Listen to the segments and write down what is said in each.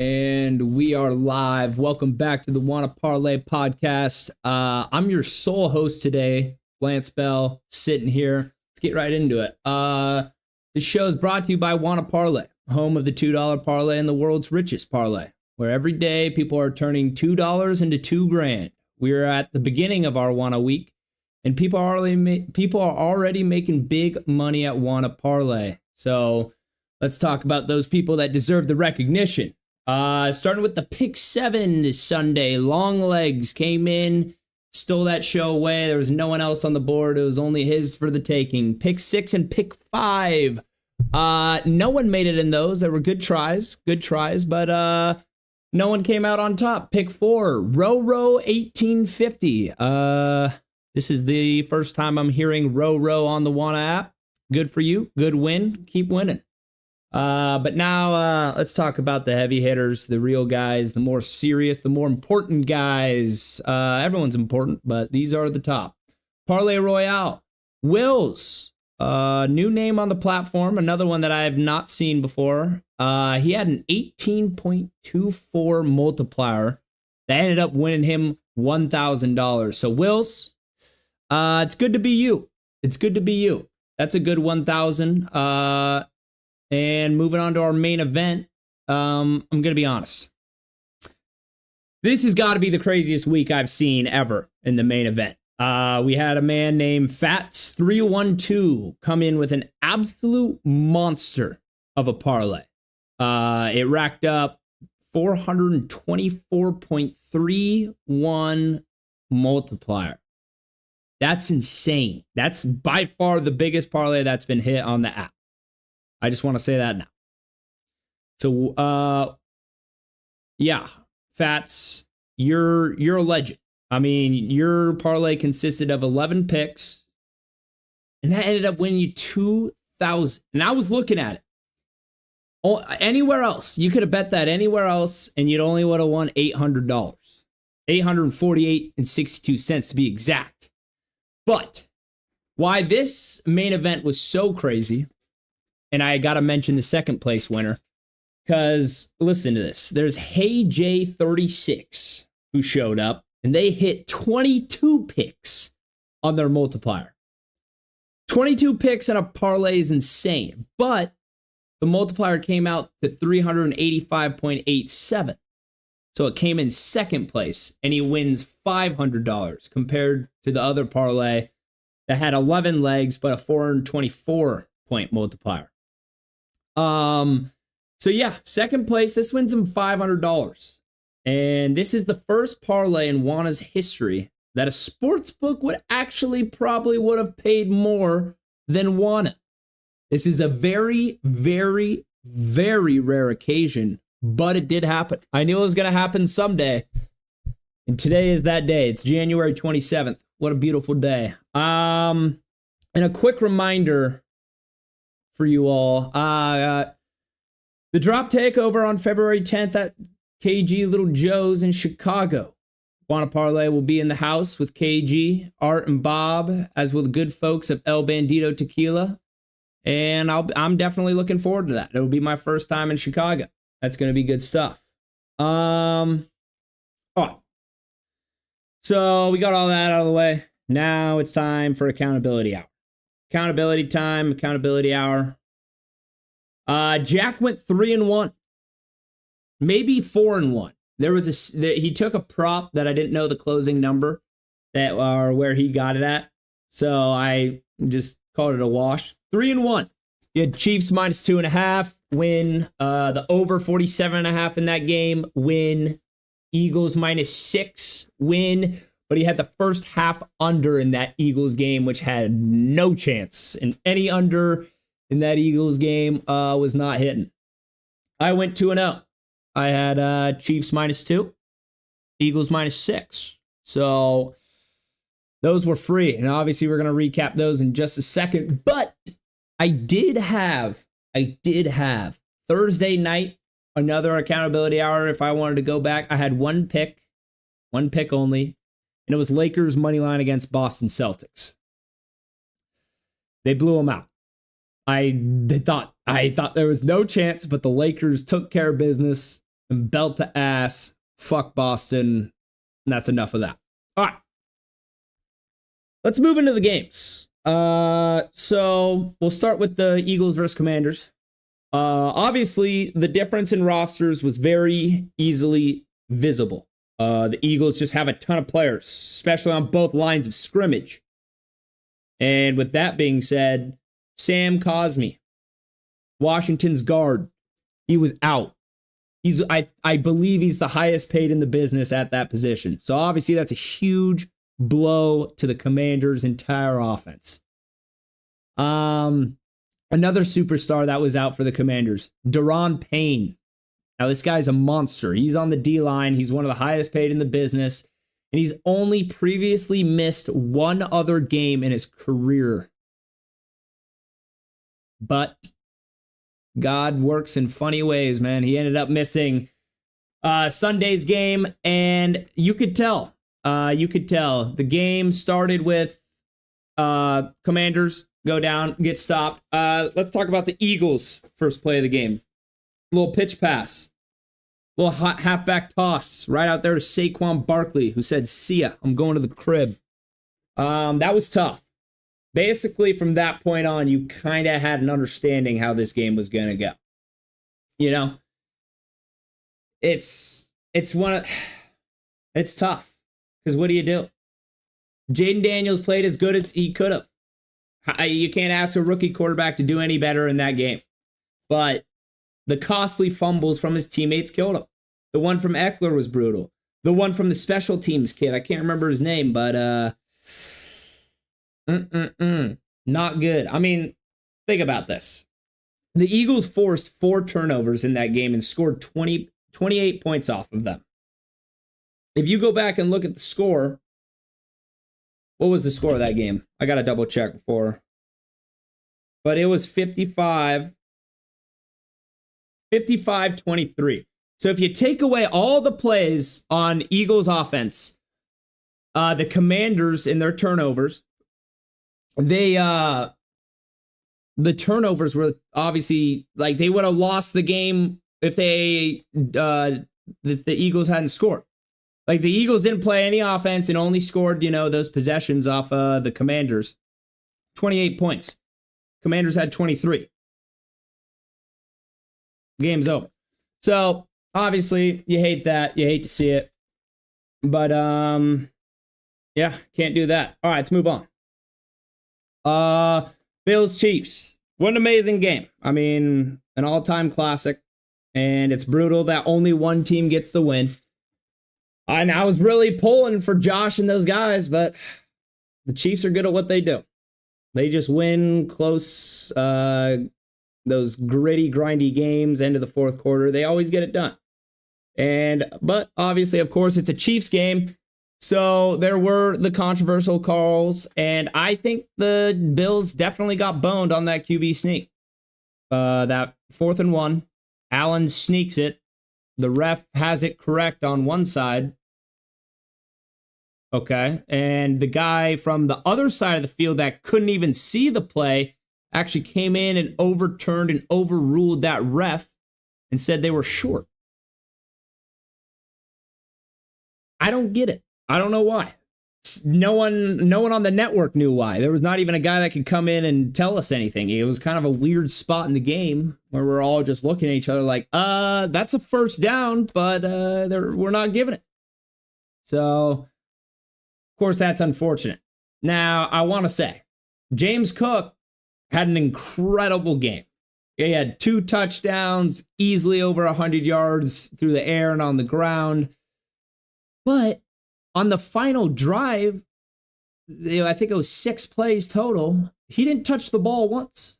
And we are live. Welcome back to the Wanna Parlay podcast. I'm your sole host today, Lantz Bell, sitting here. Let's get right into it. This show is brought to you by Wanna Parlay, home of the $2 parlay and the world's richest parlay, where every day people are turning $2 into $2,000. We are at the beginning of our Wanna week, and people are already making big money at Wanna Parlay. So let's talk about those people that deserve the recognition. Starting with the pick 7 this Sunday. Long legs came in, stole that show away. There was no one else on the board. It was only his for the taking. Pick 6 and pick 5. No one made it in those. There were good tries, but no one came out on top. Pick 4, Row 1850. This is the first time I'm hearing Row on the Wanna app. Good for you. Good win. Keep winning. But now let's talk about the heavy hitters, the real guys, the more serious, the more important guys. Everyone's important, but these are the top. Parlay Royale. Wills, new name on the platform, another one that I have not seen before. He had an 18.24 multiplier that ended up winning him $1,000. So Wills, it's good to be you. It's good to be you. That's a good 1,000. And moving on to our main event, I'm going to be honest. This has got to be the craziest week I've seen ever in the main event. We had a man named Fats312 come in with an absolute monster of a parlay. It racked up 424.31 multiplier. That's insane. That's by far the biggest parlay that's been hit on the app. I just want to say that now. So, yeah, Fats, you're a legend. I mean, your parlay consisted of 11 picks, and that ended up winning you $2,000. And I was looking at it. Anywhere else, you could have bet that anywhere else, and you'd only would have won $800, $848.62 to be exact. But why this main event was so crazy. And I got to mention the second place winner, because listen to this. There's Hey J36 who showed up, and they hit 22 picks on their multiplier. 22 picks in a parlay is insane, but the multiplier came out to 385.87. So it came in second place, and he wins $500 compared to the other parlay that had 11 legs, but a 424-point multiplier. So yeah, second place, this wins him $500. And this is the first parlay in Wanna's history that a sports book would actually probably would have paid more than Wanna. This is a very, very, very rare occasion, but it did happen. I knew it was going to happen someday. And today is that day. It's January 27th. What a beautiful day. And a quick reminder for you all. The drop takeover on February 10th at KG Little Joe's in Chicago. Wanna Parlay will be in the house with KG, Art, and Bob, as will the good folks of El Bandito Tequila. And I'm definitely looking forward to that. It'll be my first time in Chicago. That's going to be good stuff. All right. So we got all that out of the way. Now it's time for accountability hour. Accountability time, accountability hour. Jack went 3-1, maybe 4-1. He took a prop that I didn't know the closing number or where he got it at, so I just called it a wash. 3-1. You had Chiefs minus 2.5 win. The over 47.5 in that game win. Eagles minus 6 win. But he had the first half under in that Eagles game, which had no chance. And any under in that Eagles game was not hitting. I went 2-0. I had Chiefs minus 2, Eagles minus 6. So those were free. And obviously we're going to recap those in just a second. But I did have Thursday night, another accountability hour. If I wanted to go back, I had one pick only. And it was Lakers money line against Boston Celtics. They blew them out. I thought there was no chance, but the Lakers took care of business. and belt to ass. Fuck Boston. And that's enough of that. All right. Let's move into the games. So we'll start with the Eagles versus Commanders. Obviously, the difference in rosters was very easily visible. The Eagles just have a ton of players, especially on both lines of scrimmage. And with that being said, Sam Cosmi, Washington's guard, he was out. I believe he's the highest paid in the business at that position. So obviously that's a huge blow to the Commanders' entire offense. Another superstar that was out for the Commanders, Daron Payne. Now this guy's a monster. He's on the D-line. He's one of the highest paid in the business. And he's only previously missed one other game in his career. But God works in funny ways, man. He ended up missing Sunday's game, and you could tell. The game started with Commanders go down, get stopped. Let's talk about the Eagles' first play of the game. Little pitch pass. Little hot halfback toss right out there to Saquon Barkley, who said, "See ya, I'm going to the crib." That was tough. Basically, from that point on, you kind of had an understanding how this game was going to go. You know, it's tough because what do you do? Jaden Daniels played as good as he could have. You can't ask a rookie quarterback to do any better in that game. But the costly fumbles from his teammates killed him. The one from Eckler was brutal. The one from the special teams kid, I can't remember his name, but not good. I mean, think about this. The Eagles forced 4 turnovers in that game and scored 28 points off of them. If you go back and look at the score, what was the score of that game? I got to double check before. But it was 55-23. So if you take away all the plays on Eagles offense, the Commanders in their turnovers, the turnovers were obviously like they would have lost the game if the Eagles hadn't scored. Like the Eagles didn't play any offense and only scored, those possessions off the Commanders. 28 points. Commanders had 23. Game's over. So obviously you hate that. You hate to see it. But yeah, can't do that. All right, let's move on. Bills Chiefs. What an amazing game. I mean, an all-time classic. And it's brutal that only one team gets the win. And I was really pulling for Josh and those guys, but the Chiefs are good at what they do. They just win close, those gritty, grindy games, end of the fourth quarter. They always get it done. But obviously, of course, it's a Chiefs game. So there were the controversial calls, and I think the Bills definitely got boned on that QB sneak. That 4th and 1, Allen sneaks it. The ref has it correct on one side. Okay, and the guy from the other side of the field that couldn't even see the play actually came in and overturned and overruled that ref and said they were short. I don't get it. I don't know why. No one on the network knew why. There was not even a guy that could come in and tell us anything. It was kind of a weird spot in the game where we're all just looking at each other like, that's a first down, but we're not giving it. So, of course, that's unfortunate. Now, I want to say, James Cook had an incredible game. He had 2 touchdowns, easily over 100 yards through the air and on the ground. But on the final drive, I think it was 6 plays total, he didn't touch the ball once.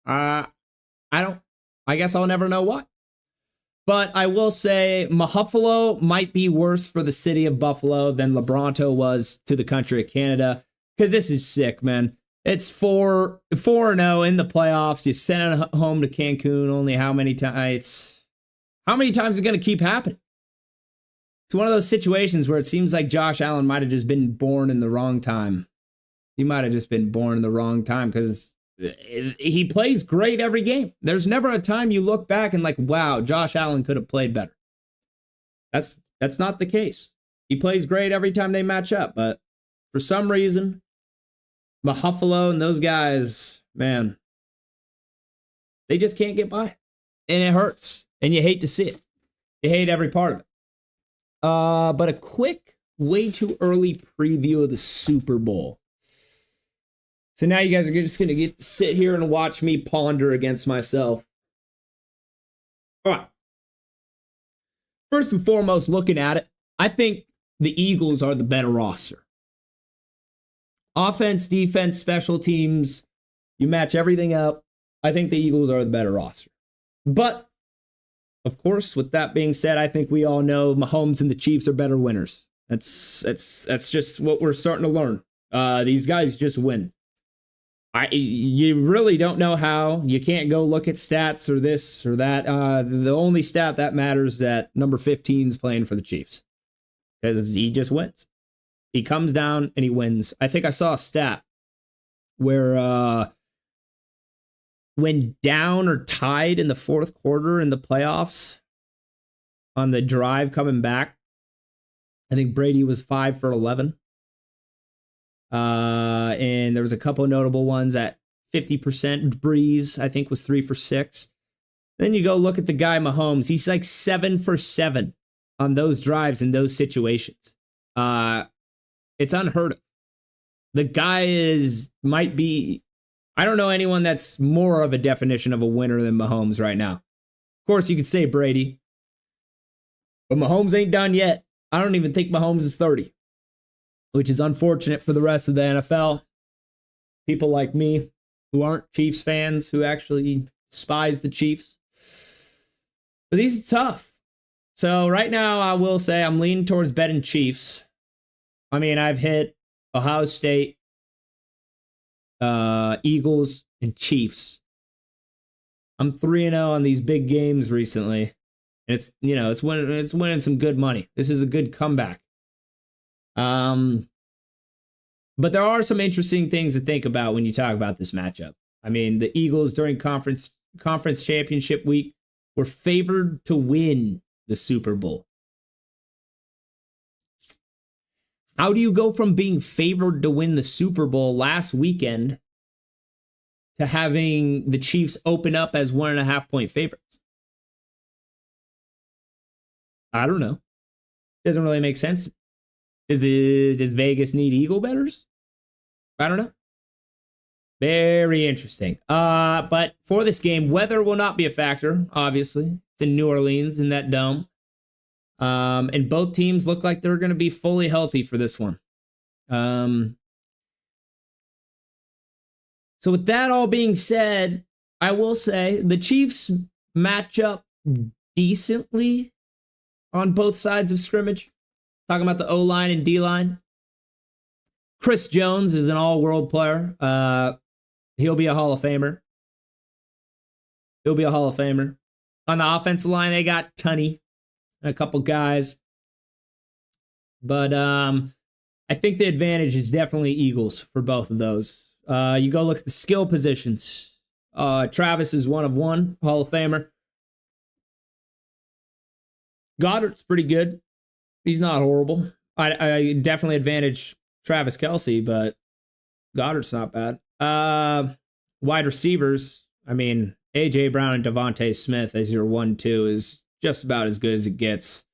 I guess I'll never know why. But I will say Mahuffalo might be worse for the city of Buffalo than Lebronto was to the country of Canada. Because this is sick, man. It's 4-0 in the playoffs. You've sent it home to Cancun only how many times? How many times is it going to keep happening? It's one of those situations where it seems like Josh Allen might have just been born in the wrong time. He might have just been born in the wrong time because he plays great every game. There's never a time you look back and like, wow, Josh Allen could have played better. That's not the case. He plays great every time they match up, but for some reason, Buffalo and those guys, man, they just can't get by. And it hurts. And you hate to see it. You hate every part of it. But a quick, way too early preview of the Super Bowl. So now you guys are just going to get to sit here and watch me ponder against myself. All right. First and foremost, looking at it, I think the Eagles are the better roster. Offense, defense, special teams, you match everything up. I think the Eagles are the better roster. But, of course, with that being said, I think we all know Mahomes and the Chiefs are better winners. That's just what we're starting to learn. These guys just win. You really don't know how. You can't go look at stats or this or that. The only stat that matters is that number 15 is playing for the Chiefs. Because he just wins. He comes down and he wins. I think I saw a stat where when down or tied in the fourth quarter in the playoffs on the drive coming back, I think Brady was 5 for 11. And there was a couple of notable ones at 50%. Breeze, I think, was 3 for 6. Then you go look at the guy Mahomes. He's like 7 for 7 on those drives in those situations. It's unheard of. The guy might be, I don't know anyone that's more of a definition of a winner than Mahomes right now. Of course, you could say Brady, but Mahomes ain't done yet. I don't even think Mahomes is 30, which is unfortunate for the rest of the NFL. People like me who aren't Chiefs fans, who actually despise the Chiefs. But these are tough. So right now, I will say I'm leaning towards betting Chiefs. I mean, I've hit Ohio State, Eagles, and Chiefs. I'm 3-0 on these big games recently. And it's winning some good money. This is a good comeback. But there are some interesting things to think about when you talk about this matchup. I mean, the Eagles during conference championship week were favored to win the Super Bowl. How do you go from being favored to win the Super Bowl last weekend to having the Chiefs open up as 1.5-point favorites? I don't know. Doesn't really make sense. Does Vegas need Eagle bettors? I don't know. Very interesting. But for this game, weather will not be a factor, obviously. It's in New Orleans in that dome. And both teams look like they're going to be fully healthy for this one. So with that all being said, I will say the Chiefs match up decently on both sides of scrimmage. Talking about the O-line and D-line. Chris Jones is an all-world player. He'll be a Hall of Famer. On the offensive line, they got Tunney and a couple guys. But I think the advantage is definitely Eagles for both of those. You go look at the skill positions. Travis is 1 of 1, Hall of Famer. Goddard's pretty good. He's not horrible. I definitely advantage Travis Kelce, but Goddard's not bad. Wide receivers, I mean, A.J. Brown and Devontae Smith as your 1-2 is just about as good as it gets.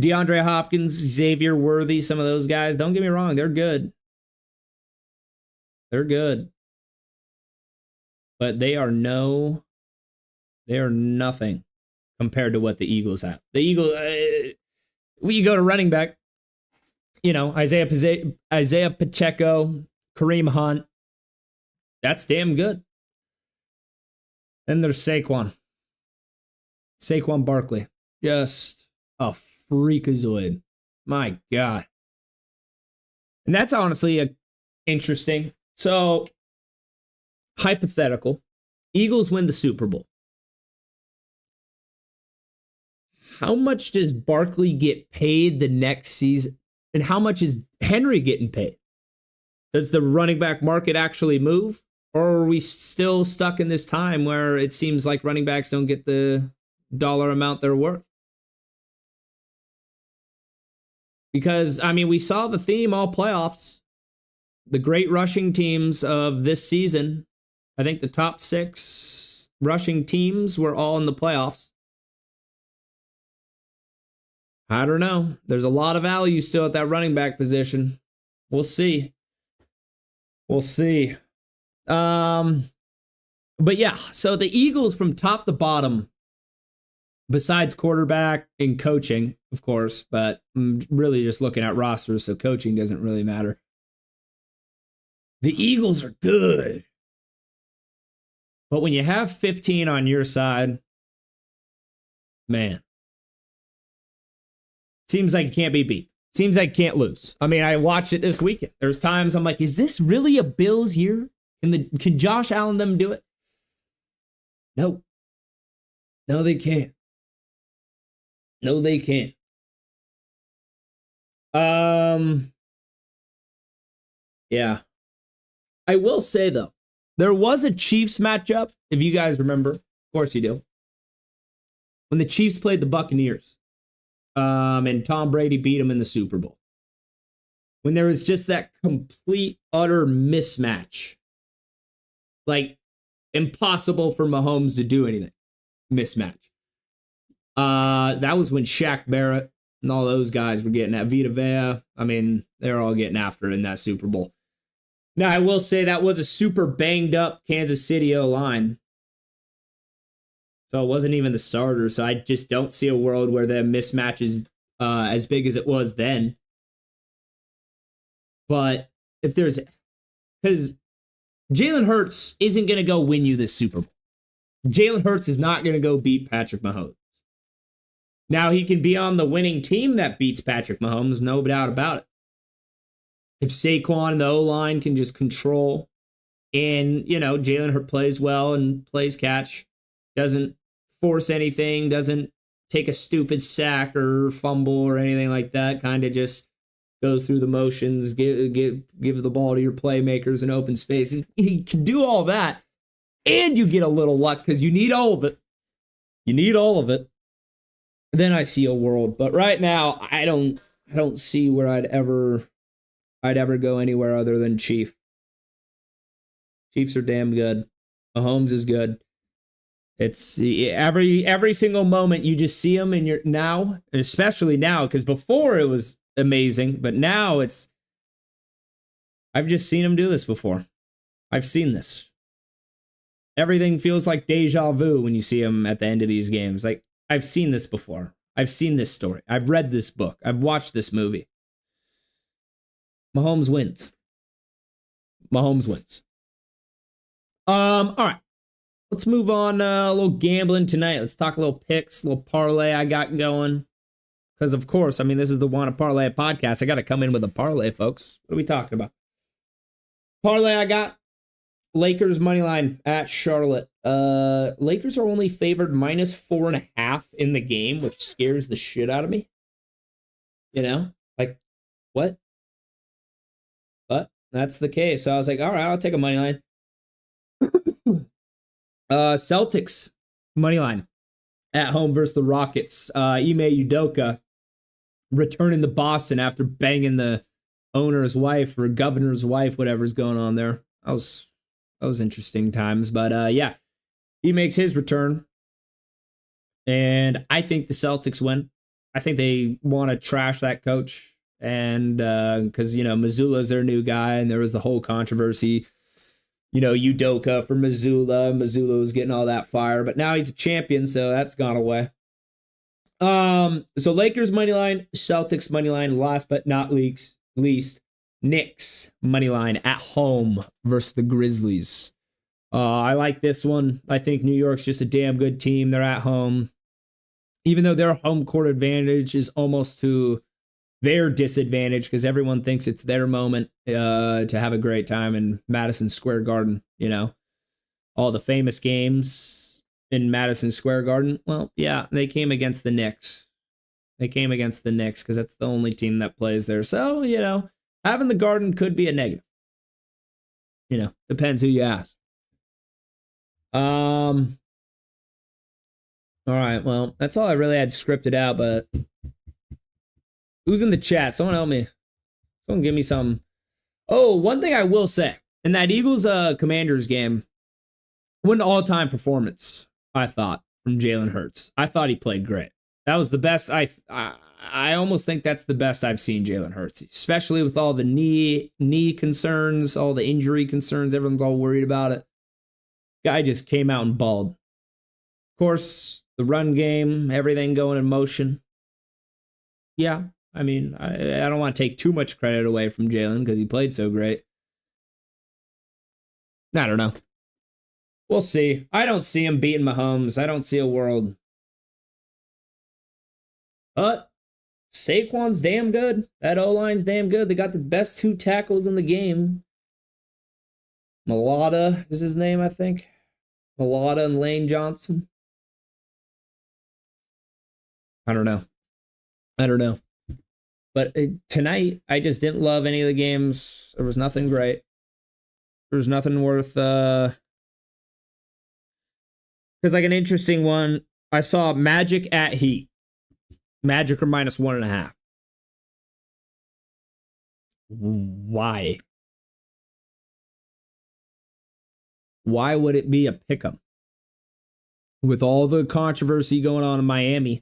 DeAndre Hopkins, Xavier Worthy, some of those guys, don't get me wrong, they're good. But they are nothing compared to what the Eagles have. The Eagles, when you go to running back, Isaiah Pacheco, Kareem Hunt, that's damn good. Then there's Saquon Barkley, just a freakazoid. My God. And that's honestly interesting. So, hypothetical, Eagles win the Super Bowl. How much does Barkley get paid the next season? And how much is Henry getting paid? Does the running back market actually move? Or are we still stuck in this time where it seems like running backs don't get the dollar amount they're worth? Because, I mean, we saw the theme all playoffs. The great rushing teams of this season, I think the top 6 rushing teams were all in the playoffs. I don't know. There's a lot of value still at that running back position. We'll see. We'll see. But yeah, so the Eagles from top to bottom, besides quarterback and coaching, of course, but I'm really just looking at rosters, so coaching doesn't really matter. The Eagles are good. But when you have 15 on your side, man, seems like you can't be beat. Seems like you can't lose. I mean, I watched it this weekend. There's times I'm like, is this really a Bills year? Can Josh Allen them do it? No. No, they can't. No, they can't. Yeah. I will say, though, there was a Chiefs matchup, if you guys remember. Of course you do. When the Chiefs played the Buccaneers. And Tom Brady beat them in the Super Bowl. When there was just that complete, utter mismatch. Like, impossible for Mahomes to do anything. Mismatch. That was when Shaq Barrett and all those guys were getting at Vita Vea. I mean, they were all getting after it in that Super Bowl. Now, I will say that was a super banged up Kansas City O-line. So it wasn't even the starter. So I just don't see a world where the mismatch is as big as it was then. But if there's... Because Jalen Hurts isn't going to go win you this Super Bowl. Jalen Hurts is not going to go beat Patrick Mahomes. Now, he can be on the winning team that beats Patrick Mahomes, no doubt about it. If Saquon and the O-line can just control and, you know, Jalen Hurts plays well and plays catch, doesn't force anything, doesn't take a stupid sack or fumble or anything like that, kind of just goes through the motions, give the ball to your playmakers in open space. And he can do all that, and you get a little luck because you need all of it. You need all of it. Then I see a world, but right now I don't see where I'd ever go anywhere other than Chief. Chiefs are damn good. Mahomes is good. It's every single moment you just see him, and you're now, and especially now, because before it was amazing, but now I've just seen him do this before. I've seen this. Everything feels like deja vu when you see him at the end of these games. Like, I've seen this before. I've seen this story. I've read this book. I've watched this movie. Mahomes wins. Mahomes wins. All right. Let's move on. A little gambling tonight. Let's talk a little picks, a little parlay I got going. Because, of course, I mean, this is the Wanna Parlay podcast. I got to come in with a parlay, folks. What are we talking about? Parlay I got. Lakers money line at Charlotte. Lakers are only favored -4.5 in the game, which scares the shit out of me. You know? Like, what? But that's the case. So I was like, all right, I'll take a money line. Celtics money line at home versus the Rockets. Ime Udoka returning to Boston after banging the owner's wife or governor's wife, whatever's going on there. That was interesting times. But yeah, he makes his return. And I think the Celtics win. I think they want to trash that coach. And because, you know, Missoula's their new guy, and there was the whole controversy. You know, Udoka for Missoula. Missoula was getting all that fire, but now he's a champion, so that's gone away. So Lakers money line, Celtics money line, last but not least, Knicks money line at home versus the Grizzlies. I like this one. I think New York's just a damn good team. They're at home. Even though their home court advantage is almost to their disadvantage because everyone thinks it's their moment to have a great time in Madison Square Garden, you know. All the famous games in Madison Square Garden. Well, yeah, they came against the Knicks. They came against the Knicks because that's the only team that plays there. So, you know, having the Garden could be a negative. depends who you ask. All right, well, that's all I really had scripted out, but who's in the chat? Someone help me. Someone give me some. Oh, one thing I will say, in that Eagles Commanders game, what an all-time performance, I thought, from Jalen Hurts. I thought he played great. That was the best. I almost think that's the best I've seen Jalen Hurts, especially with all the knee concerns, all the injury concerns. Everyone's all worried about it. Guy just came out and balled. Of course, the run game, everything going in motion. Yeah, I mean, I don't want to take too much credit away from Jalen because he played so great. I don't know. We'll see. I don't see him beating Mahomes. I don't see a world. But Saquon's damn good. That O-line's damn good. They got the best 2 tackles in the game. Malata is his name, I think. Malata and Lane Johnson. I don't know. But tonight, I just didn't love any of the games. There was nothing great. There was nothing worth... Because like an interesting one, I saw Magic at Heat. Magic are -1.5. Why? Why would it be a pick'em? With all the controversy going on in Miami.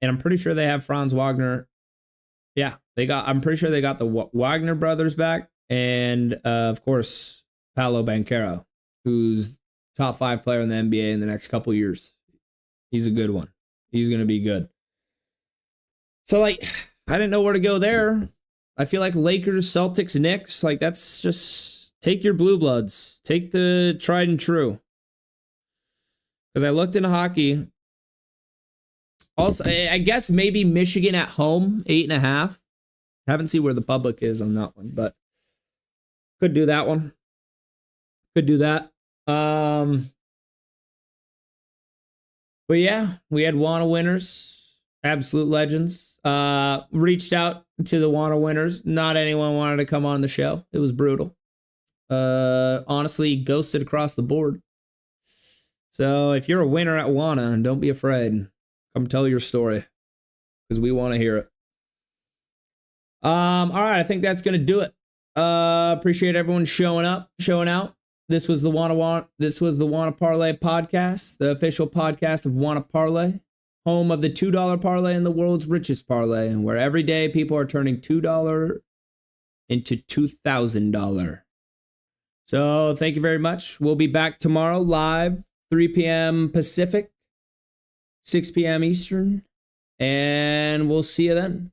And I'm pretty sure they have Franz Wagner. Yeah, I'm pretty sure they got the Wagner brothers back. And of course, Paolo Banchero, who's top 5 player in the NBA in the next couple years. He's a good one. He's going to be good. So, like, I didn't know where to go there. I feel like Lakers, Celtics, Knicks, like, that's just take your blue bloods. Take the tried and true. Because I looked into hockey. Also, I guess maybe Michigan at home, 8.5. Haven't seen where the public is on that one, but could do that one. Could do that. But yeah, we had WANA winners, absolute legends. Reached out to the WANA winners. Not anyone wanted to come on the show. It was brutal. Honestly, ghosted across the board. So if you're a winner at WANA, don't be afraid. Come tell your story because we want to hear it. All right, I think that's gonna do it. Appreciate everyone showing out. This was the WANA Parlay podcast, the official podcast of WANA Parlay, home of the $2 parlay and the world's richest parlay, and where every day people are turning $2 into $2,000. So thank you very much. We'll be back tomorrow live, 3 p.m. Pacific, 6 p.m. Eastern, and we'll see you then.